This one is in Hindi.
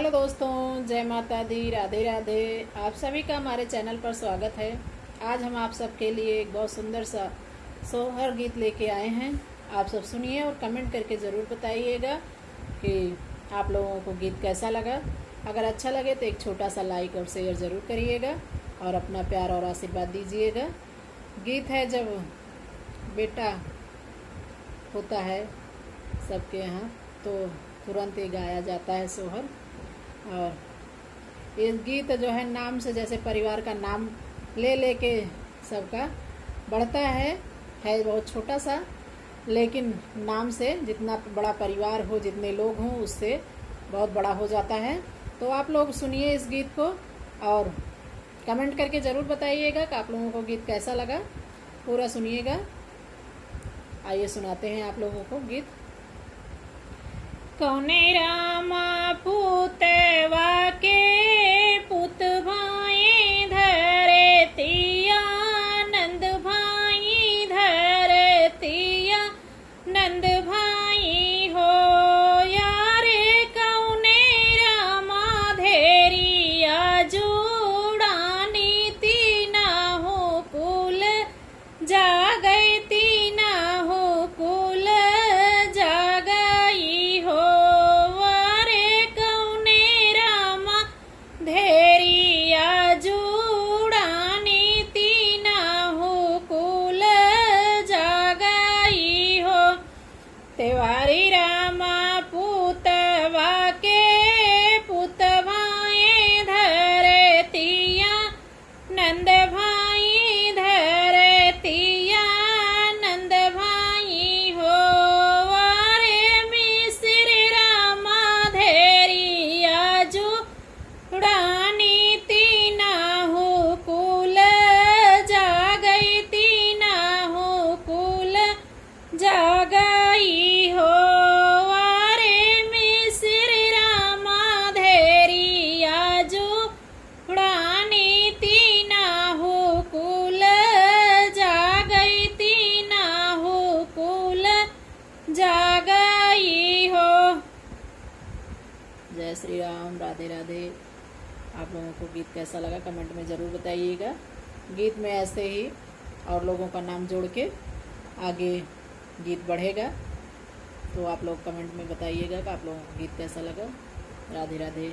हेलो दोस्तों, जय माता दी, राधे राधे। आप सभी का हमारे चैनल पर स्वागत है। आज हम आप सबके लिए एक बहुत सुंदर सा सोहर गीत लेके आए हैं। आप सब सुनिए और कमेंट करके ज़रूर बताइएगा कि आप लोगों को गीत कैसा लगा। अगर अच्छा लगे तो एक छोटा सा लाइक और शेयर ज़रूर करिएगा और अपना प्यार और आशीर्वाद दीजिएगा। गीत है जब बेटा होता है सबके यहाँ तो तुरंत ही गाया जाता है सोहर। और ये गीत जो है नाम से, जैसे परिवार का नाम ले लेके सबका बढ़ता है बहुत छोटा सा, लेकिन नाम से जितना बड़ा परिवार हो, जितने लोग हों, उससे बहुत बड़ा हो जाता है। तो आप लोग सुनिए इस गीत को और कमेंट करके ज़रूर बताइएगा कि आप लोगों को गीत कैसा लगा। पूरा सुनिएगा। आइए सुनाते हैं आप लोगों को गीत। कौने रामा पूतवा के पुत भाई धरतिया, नंद भाई धरतिया, नंद भाई हो यारे। कौने रामा धेरिया जुड़ानी तीना हो कुल जा गई, तीना हो कुल जा गई हो। वारे कौने रामा धेरिया जुड़ानी तीना हो कुल जा गई हो। तेवारी रामा पूतवा के पुतवाए धरतिया, नंद भाई धरतिया, नंद भाई हो। वारे मिस्र रामा धेरिया जुड़ानी तीना हो कुल जा गई, तीना हो कुल जा गई हो। वारे मिस्र रामा धेरिया जुड़ानी तीना हो कुल जा गई, तीना हो कुल जा गई हो। जय श्री राम, राधे राधे। आप लोगों को गीत कैसा लगा कमेंट में ज़रूर बताइएगा। गीत में ऐसे ही और लोगों का नाम जोड़ के आगे गीत बढ़ेगा, तो आप लोग कमेंट में बताइएगा कि आप लोगों को गीत कैसा लगा। राधे राधे।